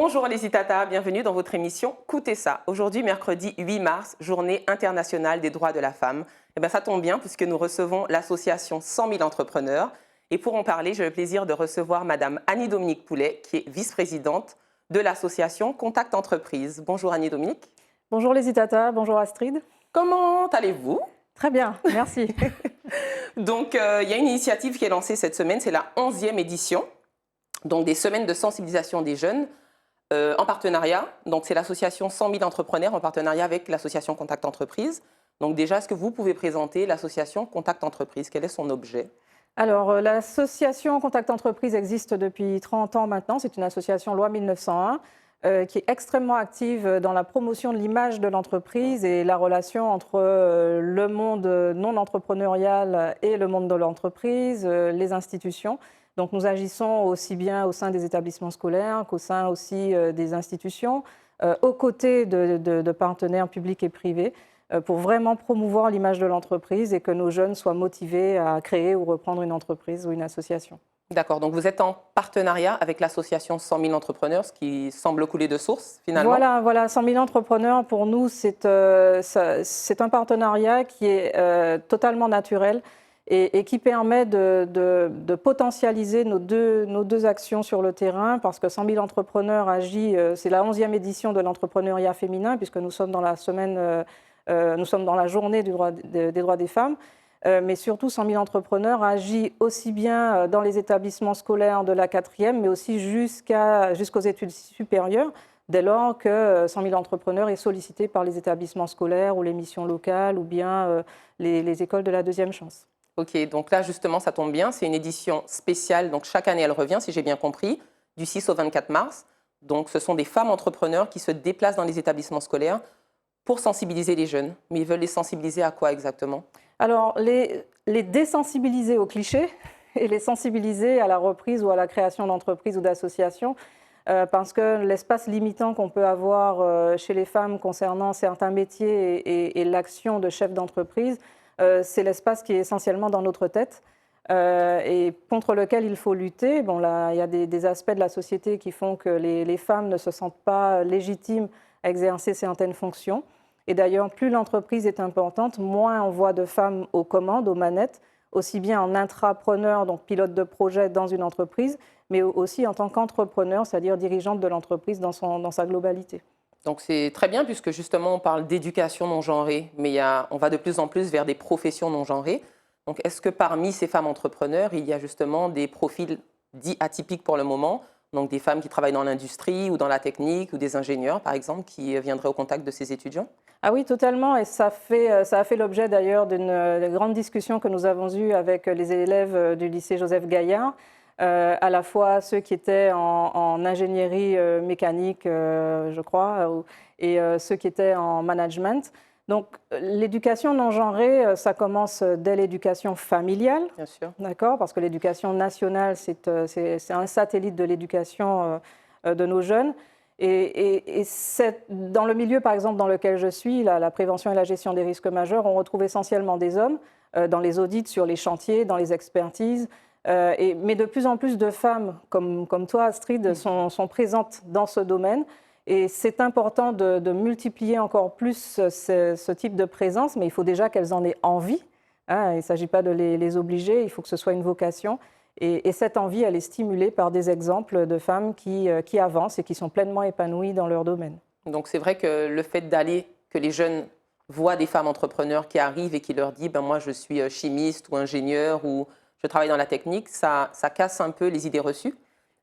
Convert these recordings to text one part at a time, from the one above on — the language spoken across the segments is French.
Bonjour les Itata, bienvenue dans votre émission Coutez ça. Aujourd'hui, mercredi 8 mars, journée internationale des droits de la femme. Et bien, ça tombe bien puisque nous recevons l'association 100 000 entrepreneurs. Et pour en parler, j'ai le plaisir de recevoir Madame Annie-Dominique Poulet, qui est vice-présidente de l'association Contact Entreprise. Bonjour Annie-Dominique. Bonjour les Itata, bonjour Astrid. Comment allez-vous? Très bien, merci. Donc, il y a une initiative qui est lancée cette semaine, c'est la 11e édition, donc des semaines de sensibilisation des jeunes. En partenariat, donc c'est l'association 100 000 entrepreneurs en partenariat avec l'association Contact Entreprise. Donc déjà, est-ce que vous pouvez présenter l'association Contact Entreprise? Quel est son objet? Alors, l'association Contact Entreprise existe depuis 30 ans maintenant. C'est une association loi 1901 qui est extrêmement active dans la promotion de l'image de l'entreprise et la relation entre le monde non entrepreneurial et le monde de l'entreprise, les institutions. Donc nous agissons aussi bien au sein des établissements scolaires qu'au sein aussi des institutions, aux côtés de partenaires publics et privés, pour vraiment promouvoir l'image de l'entreprise et que nos jeunes soient motivés à créer ou reprendre une entreprise ou une association. D'accord, donc vous êtes en partenariat avec l'association 100 000 entrepreneurs, ce qui semble couler de source finalement. Voilà, 100 000 entrepreneurs, pour nous, c'est un partenariat qui est totalement naturel et qui permet de potentialiser nos deux actions sur le terrain, parce que 100 000 entrepreneurs agit, c'est la 11e édition de l'entrepreneuriat féminin, puisque nous sommes dans la semaine, nous sommes dans la journée des droits des femmes. Mais surtout, 100 000 entrepreneurs agit aussi bien dans les établissements scolaires de la 4e, mais aussi jusqu'aux études supérieures, dès lors que 100 000 entrepreneurs est sollicité par les établissements scolaires ou les missions locales ou bien les écoles de la deuxième chance. Ok, donc là justement, ça tombe bien, c'est une édition spéciale, donc chaque année elle revient, si j'ai bien compris, du 6 au 24 mars. Donc ce sont des femmes entrepreneurs qui se déplacent dans les établissements scolaires pour sensibiliser les jeunes. Mais ils veulent les sensibiliser à quoi exactement? Alors, les désensibiliser aux clichés et les sensibiliser à la reprise ou à la création d'entreprises ou d'associations, parce que l'espace limitant qu'on peut avoir chez les femmes concernant certains métiers et l'action de chef d'entreprise, c'est l'espace qui est essentiellement dans notre tête et contre lequel il faut lutter. Bon, là, il y a des aspects de la société qui font que les femmes ne se sentent pas légitimes à exercer certaines fonctions. Et d'ailleurs, plus l'entreprise est importante, moins on voit de femmes aux commandes, aux manettes, aussi bien en intrapreneur, donc pilote de projet dans une entreprise, mais aussi en tant qu'entrepreneur, c'est-à-dire dirigeante de l'entreprise dans sa globalité. Donc c'est très bien puisque justement on parle d'éducation non genrée, mais on va de plus en plus vers des professions non genrées. Donc est-ce que parmi ces femmes entrepreneurs, il y a justement des profils dits atypiques pour le moment, donc des femmes qui travaillent dans l'industrie ou dans la technique ou des ingénieurs par exemple qui viendraient au contact de ces étudiants? Ah oui, totalement, et ça a fait l'objet d'ailleurs d'une grande discussion que nous avons eue avec les élèves du lycée Joseph Gaillard, à la fois ceux qui étaient en ingénierie mécanique, je crois, et ceux qui étaient en management. Donc l'éducation non genrée, ça commence dès l'éducation familiale, Bien sûr. d'accord, parce que l'éducation nationale, c'est un satellite de l'éducation de nos jeunes. Et dans le milieu, par exemple, dans lequel je suis, la prévention et la gestion des risques majeurs, on retrouve essentiellement des hommes dans les audits sur les chantiers, dans les expertises. Mais de plus en plus de femmes, comme toi, Astrid, sont présentes dans ce domaine. Et c'est important de multiplier encore plus ce type de présence, mais il faut déjà qu'elles en aient envie. Hein, il ne s'agit pas de les obliger, il faut que ce soit une vocation. Et cette envie, elle est stimulée par des exemples de femmes qui avancent et qui sont pleinement épanouies dans leur domaine. Donc c'est vrai que le fait que les jeunes voient des femmes entrepreneurs qui arrivent et qui leur disent moi je suis chimiste ou ingénieur ou je travaille dans la technique, ça casse un peu les idées reçues.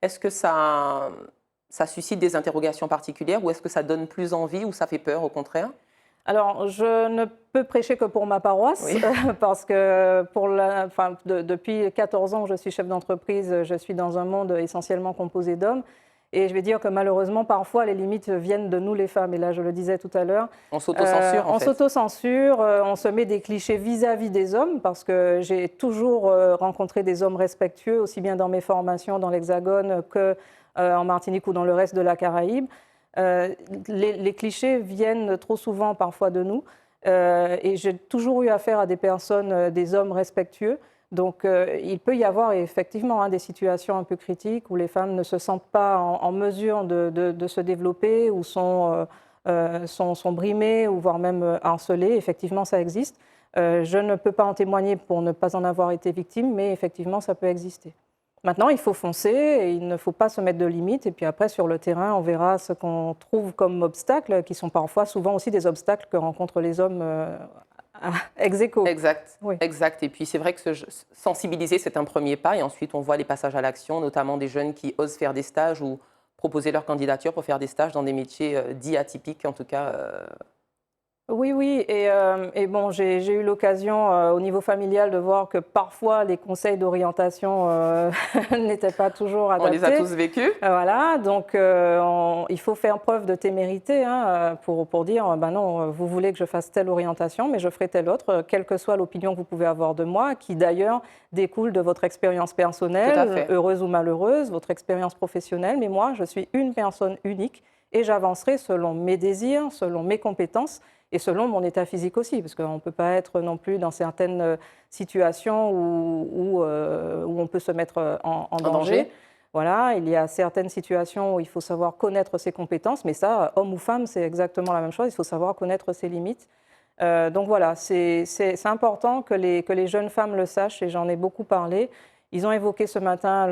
Est-ce que ça suscite des interrogations particulières ou est-ce que ça donne plus envie ou ça fait peur au contraire? Alors, je ne peux prêcher que pour ma paroisse, oui. Parce que depuis 14 ans que je suis chef d'entreprise, je suis dans un monde essentiellement composé d'hommes. Et je vais dire que malheureusement, parfois, les limites viennent de nous les femmes. Et là, je le disais tout à l'heure. On s'autocensure, On s'autocensure, on se met des clichés vis-à-vis des hommes, parce que j'ai toujours rencontré des hommes respectueux, aussi bien dans mes formations dans l'Hexagone qu'en Martinique ou dans le reste de la Caraïbe. Les clichés viennent trop souvent parfois de nous et j'ai toujours eu affaire à des personnes, des hommes respectueux. Donc, il peut y avoir effectivement des situations un peu critiques où les femmes ne se sentent pas en mesure de se développer ou sont brimées ou voire même harcelées. Effectivement, ça existe. Je ne peux pas en témoigner pour ne pas en avoir été victime, mais effectivement, ça peut exister. Maintenant, il faut foncer et il ne faut pas se mettre de limites. Et puis après, sur le terrain, on verra ce qu'on trouve comme obstacles, qui sont parfois, souvent aussi des obstacles que rencontrent les hommes ex aequo. Exact, Oui. exact. Et puis c'est vrai que sensibiliser, c'est un premier pas. Et ensuite, on voit les passages à l'action, notamment des jeunes qui osent faire des stages ou proposer leur candidature pour faire des stages dans des métiers dits atypiques, en tout cas. Oui, oui, et bon, j'ai eu l'occasion au niveau familial de voir que parfois les conseils d'orientation n'étaient pas toujours On adaptés. les a tous vécus. Voilà, donc il faut faire preuve de témérité pour dire, ben non, vous voulez que je fasse telle orientation, mais je ferai telle autre, quelle que soit l'opinion que vous pouvez avoir de moi, qui d'ailleurs découle de votre expérience personnelle, heureuse ou malheureuse, votre expérience professionnelle, mais moi, je suis une personne unique et j'avancerai selon mes désirs, selon mes compétences, et selon mon état physique aussi, parce qu'on ne peut pas être non plus dans certaines situations où on peut se mettre en danger. Voilà, il y a certaines situations où il faut savoir connaître ses compétences, mais ça, homme ou femme, c'est exactement la même chose, il faut savoir connaître ses limites. Donc voilà, c'est important que les jeunes femmes le sachent, et j'en ai beaucoup parlé. Ils ont évoqué ce matin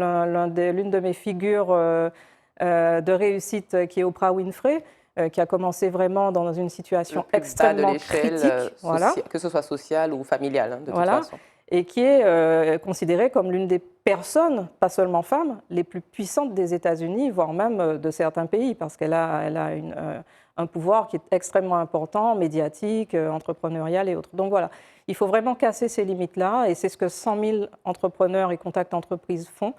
l'une de mes figures de réussite, qui est Oprah Winfrey, qui a commencé vraiment dans une situation extrêmement critique, voilà. Que ce soit sociale ou familiale, de toute façon. Et qui est considérée comme l'une des personnes, pas seulement femmes, les plus puissantes des États-Unis, voire même de certains pays, parce qu'elle a un pouvoir qui est extrêmement important, médiatique, entrepreneurial et autres. Donc voilà, il faut vraiment casser ces limites-là, et c'est ce que 100 000 entrepreneurs et contacts entreprises font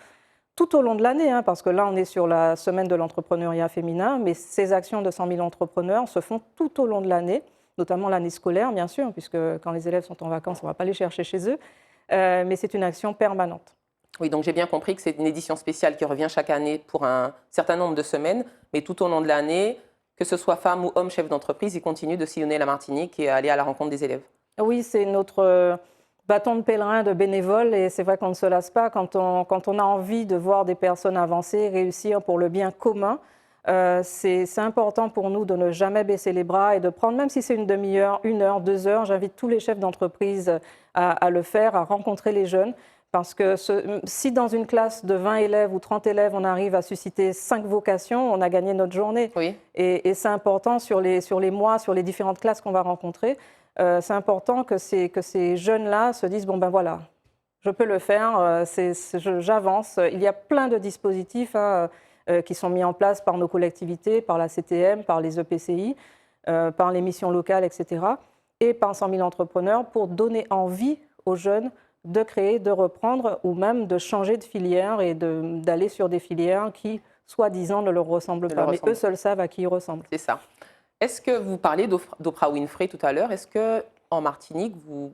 tout au long de l'année, parce que là, on est sur la semaine de l'entrepreneuriat féminin, mais ces actions de 100 000 entrepreneurs se font tout au long de l'année, notamment l'année scolaire, bien sûr, puisque quand les élèves sont en vacances, on ne va pas les chercher chez eux, mais c'est une action permanente. Oui, donc j'ai bien compris que c'est une édition spéciale qui revient chaque année pour un certain nombre de semaines, mais tout au long de l'année, que ce soit femme ou homme chef d'entreprise, ils continuent de sillonner la Martinique et aller à la rencontre des élèves. Oui, c'est notre bâton de pèlerin de bénévoles, et c'est vrai qu'on ne se lasse pas quand on a envie de voir des personnes avancer, réussir pour le bien commun. C'est important pour nous de ne jamais baisser les bras et de prendre, même si c'est une demi-heure, 1 heure, 2 heures, j'invite tous les chefs d'entreprise à le faire, à rencontrer les jeunes, parce que si dans une classe de 20 élèves ou 30 élèves, on arrive à susciter 5 vocations, on a gagné notre journée. Oui. Et c'est important sur les mois, sur les différentes classes qu'on va rencontrer. C'est important que ces jeunes-là se disent, bon ben voilà, je peux le faire, j'avance. Il y a plein de dispositifs qui sont mis en place par nos collectivités, par la CTM, par les EPCI, par les missions locales, etc. et par 100 000 entrepreneurs pour donner envie aux jeunes de créer, de reprendre ou même de changer de filière et d'aller sur des filières qui, soi-disant, ne leur ressemblent pas. Mais eux seuls savent à qui ils ressemblent. C'est ça. Est-ce que vous parliez d'Oprah Winfrey tout à l'heure? Est-ce qu'en Martinique, vous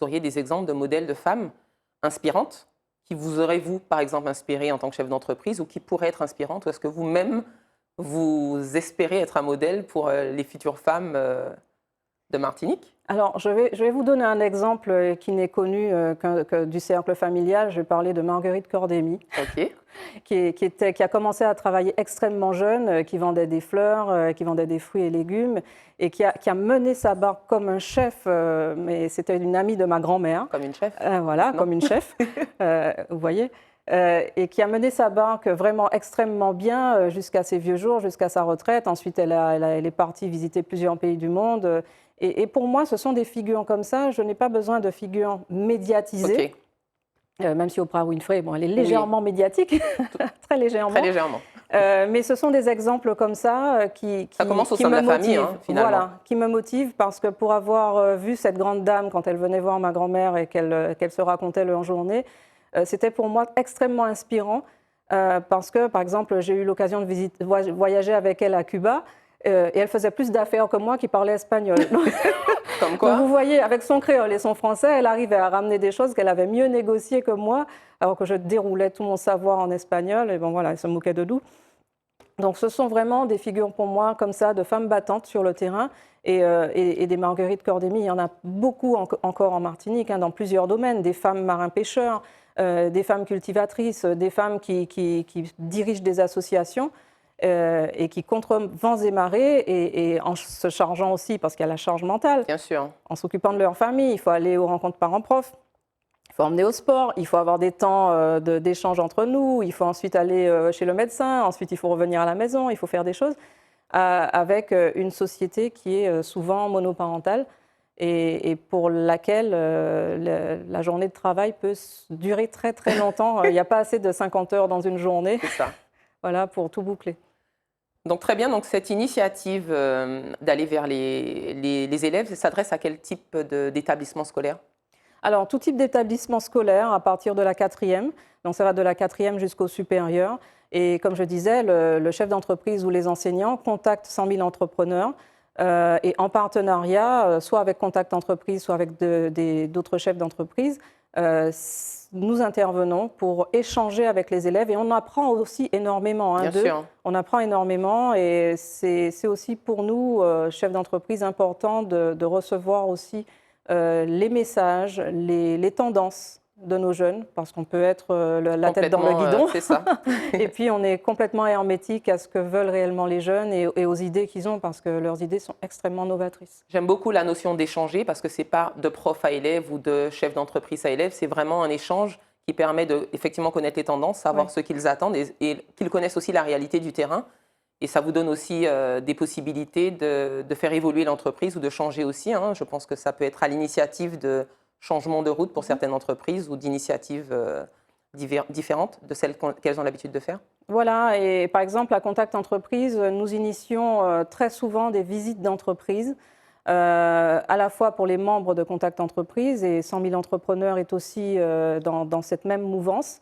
auriez des exemples de modèles de femmes inspirantes qui vous auraient, vous, par exemple, inspiré en tant que chef d'entreprise ou qui pourraient être inspirantes? Ou est-ce que vous-même, vous espérez être un modèle pour les futures femmes de Martinique? Alors, je vais vous donner un exemple qui n'est connu que du cercle familial. Je vais parler de Marguerite Cordémy, qui a commencé à travailler extrêmement jeune, qui vendait des fleurs, qui vendait des fruits et légumes, et qui a mené sa barque comme un chef, mais c'était une amie de ma grand-mère. Comme une chef? Voilà, non. Comme une chef, vous voyez. Et qui a mené sa barque vraiment extrêmement bien jusqu'à ses vieux jours, jusqu'à sa retraite. Ensuite, elle est partie visiter plusieurs pays du monde. Et pour moi, ce sont des figures comme ça. Je n'ai pas besoin de figures médiatisées. Même si Oprah Winfrey, bon, elle est légèrement médiatique, très légèrement. Très légèrement. Mais ce sont des exemples comme ça ça commence au sein de la famille, finalement. Voilà, qui me motivent, parce que pour avoir vu cette grande dame quand elle venait voir ma grand-mère et qu'elle se racontait leur journée, c'était pour moi extrêmement inspirant, parce que, par exemple, j'ai eu l'occasion de voyager avec elle à Cuba, et elle faisait plus d'affaires que moi qui parlais espagnol. Comme quoi? Donc vous voyez, avec son créole et son français, elle arrivait à ramener des choses qu'elle avait mieux négociées que moi, alors que je déroulais tout mon savoir en espagnol, et bon voilà, elle se moquait de nous. Donc ce sont vraiment des figures pour moi comme ça de femmes battantes sur le terrain et des Marguerite Cordémy, il y en a beaucoup encore en Martinique, hein, dans plusieurs domaines, des femmes marins-pêcheurs, des femmes cultivatrices, des femmes qui dirigent des associations et qui contre vents et marées et en se chargeant aussi, parce qu'il y a la charge mentale, Bien sûr. en s'occupant de leur famille, il faut aller aux rencontres parents-profs. Il faut emmener au sport, il faut avoir des temps d'échange entre nous, il faut ensuite aller chez le médecin, ensuite il faut revenir à la maison, il faut faire des choses avec une société qui est souvent monoparentale et pour laquelle la journée de travail peut durer très très longtemps. Il n'y a pas assez de 50 heures dans une journée. C'est ça. Voilà, pour tout boucler. Donc très bien, donc cette initiative d'aller vers les élèves, ça s'adresse à quel type d'établissement scolaire? Alors, tout type d'établissement scolaire à partir de la 4e, donc ça va de la 4e jusqu'au supérieur. Et comme je disais, le chef d'entreprise ou les enseignants contactent 100 000 entrepreneurs et en partenariat, soit avec Contact Entreprise, soit avec d'autres chefs d'entreprise, nous intervenons pour échanger avec les élèves et on apprend aussi énormément. Bien sûr. On apprend énormément et c'est aussi pour nous, chefs d'entreprise, important de recevoir aussi les messages, les tendances de nos jeunes, parce qu'on peut être la tête dans le guidon. C'est ça. Et puis on est complètement hermétique à ce que veulent réellement les jeunes et aux idées qu'ils ont, parce que leurs idées sont extrêmement novatrices. J'aime beaucoup la notion d'échanger, parce que ce n'est pas de prof à élève ou de chef d'entreprise à élève, c'est vraiment un échange qui permet de effectivement connaître les tendances, savoir ce qu'ils attendent et qu'ils connaissent aussi la réalité du terrain. Et ça vous donne aussi des possibilités de faire évoluer l'entreprise ou de changer aussi. Hein. Je pense que ça peut être à l'initiative de changement de route pour certaines entreprises ou d'initiatives différentes de celles qu'elles ont l'habitude de faire. Voilà, et par exemple, à Contact Entreprise, nous initions très souvent des visites d'entreprise, à la fois pour les membres de Contact Entreprise, et 100 000 entrepreneurs est aussi dans cette même mouvance.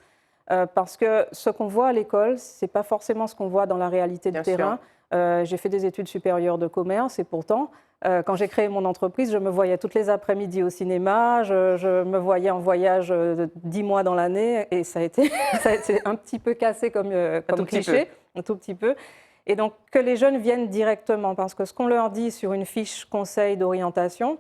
Parce que ce qu'on voit à l'école, ce n'est pas forcément ce qu'on voit dans la réalité du terrain. J'ai fait des études supérieures de commerce et pourtant, quand j'ai créé mon entreprise, je me voyais toutes les après-midi au cinéma, je me voyais en voyage 10 mois dans l'année et ça a été un petit peu cassé comme cliché, un tout petit peu. Et donc que les jeunes viennent directement, parce que ce qu'on leur dit sur une fiche conseil d'orientation,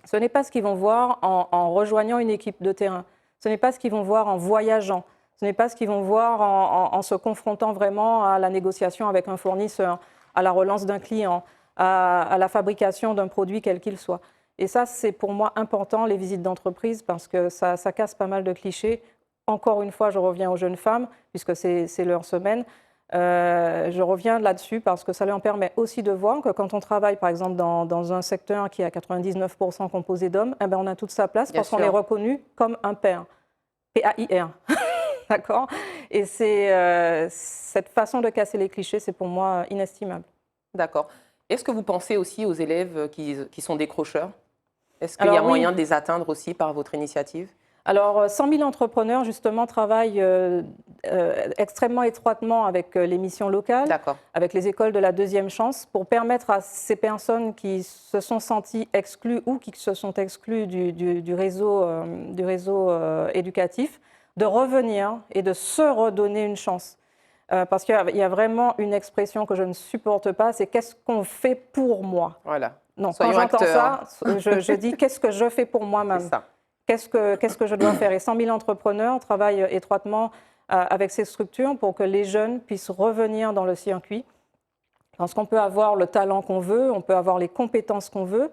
ce n'est pas ce qu'ils vont voir en rejoignant une équipe de terrain, ce n'est pas ce qu'ils vont voir en voyageant. Ce n'est pas ce qu'ils vont voir en se confrontant vraiment à la négociation avec un fournisseur, à la relance d'un client, à la fabrication d'un produit quel qu'il soit. Et ça, c'est pour moi important, les visites d'entreprise, parce que ça casse pas mal de clichés. Encore une fois, je reviens aux jeunes femmes, puisque c'est leur semaine. Je reviens là-dessus parce que ça leur permet aussi de voir que quand on travaille, par exemple, dans un secteur qui est à 99% composé d'hommes, eh ben, on a toute sa place parce qu'on est reconnu comme un pair. P-A-I-R. D'accord. Et cette façon de casser les clichés, c'est pour moi inestimable. D'accord. Est-ce que vous pensez aussi aux élèves qui sont décrocheurs? Est-ce qu'il y a moyen de les atteindre aussi par votre initiative? Alors, 100 000 entrepreneurs, justement, travaillent extrêmement étroitement avec les missions locales, avec les écoles de la deuxième chance, pour permettre à ces personnes qui se sont senties exclues ou qui se sont exclues du réseau éducatif, de revenir et de se redonner une chance. Parce qu'il y a vraiment une expression que je ne supporte pas, c'est « qu'est-ce qu'on fait pour moi ?» Voilà. Non, quand j'entends ça, je dis « qu'est-ce que je fais pour moi-même » Qu'est-ce que je dois faire? Et 100 000 entrepreneurs travaillent étroitement avec ces structures pour que les jeunes puissent revenir dans le circuit. Parce qu'on peut avoir le talent qu'on veut, on peut avoir les compétences qu'on veut.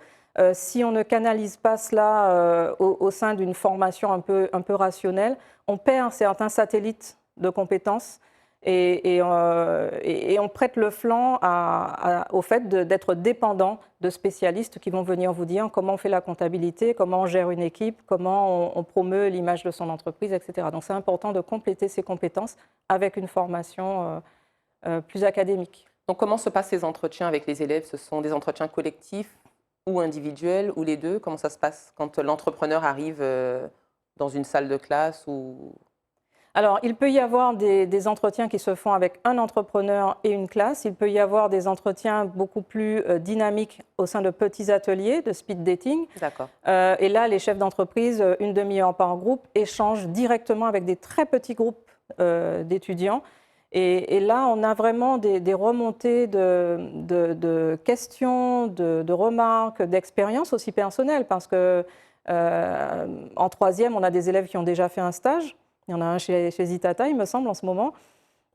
Si on ne canalise pas cela au sein d'une formation un peu rationnelle, on perd certains satellites de compétences et on prête le flanc au fait d'être dépendant de spécialistes qui vont venir vous dire comment on fait la comptabilité, comment on gère une équipe, comment on promeut l'image de son entreprise, etc. Donc c'est important de compléter ces compétences avec une formation plus académique. Donc comment se passent ces entretiens avec les élèves? Ce sont des entretiens collectifs ou individuels ou les deux? Comment ça se passe quand l'entrepreneur arrive dans une salle de classe ou... Alors, il peut y avoir des entretiens qui se font avec un entrepreneur et une classe. Il peut y avoir des entretiens beaucoup plus dynamiques au sein de petits ateliers de speed dating. D'accord. Et là, les chefs d'entreprise, une demi-heure par groupe, échangent directement avec des très petits groupes d'étudiants. Et là, on a vraiment des remontées de questions, de remarques, d'expériences aussi personnelles, parce que en troisième, on a des élèves qui ont déjà fait un stage. Il y en a un chez Zitata, il me semble, en ce moment.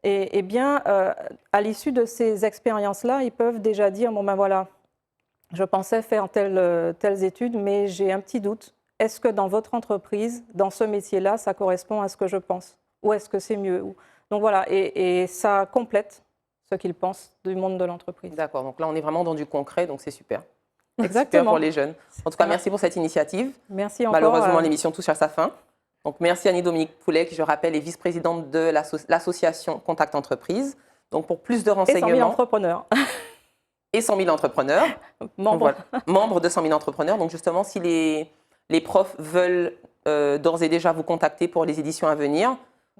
Et bien, à l'issue de ces expériences-là, ils peuvent déjà dire, bon ben voilà, je pensais faire telles études, mais j'ai un petit doute. Est-ce que dans votre entreprise, dans ce métier-là, ça correspond à ce que je pense? Ou est-ce que c'est mieux? Donc voilà, et ça complète ce qu'ils pensent du monde de l'entreprise. D'accord, donc là, on est vraiment dans du concret, donc c'est super. Super Exactement. pour les jeunes. En tout cas, merci pour cette initiative. Merci encore. Malheureusement, l'émission touche à sa fin. Donc, merci Annie-Dominique Poulet, qui, je rappelle, est vice-présidente de l'association Contact Entreprise. Donc, pour plus de Et 100 000 renseignements... entrepreneurs. Et 100 000 entrepreneurs. Membres. Voilà, membres de 100 000 entrepreneurs. Donc, justement, si les profs veulent d'ores et déjà vous contacter pour les éditions à venir,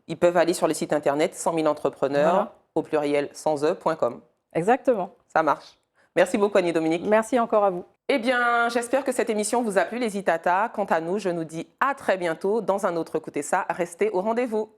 ils peuvent aller sur le site internet 100 000 entrepreneurs, Voilà. au pluriel sans e.com. Exactement. Ça marche. Merci beaucoup, Annie-Dominique. Merci encore à vous. Eh bien, j'espère que cette émission vous a plu, les Zitata. Quant à nous, je nous dis à très bientôt dans un autre Écoutez ça. Restez au rendez-vous.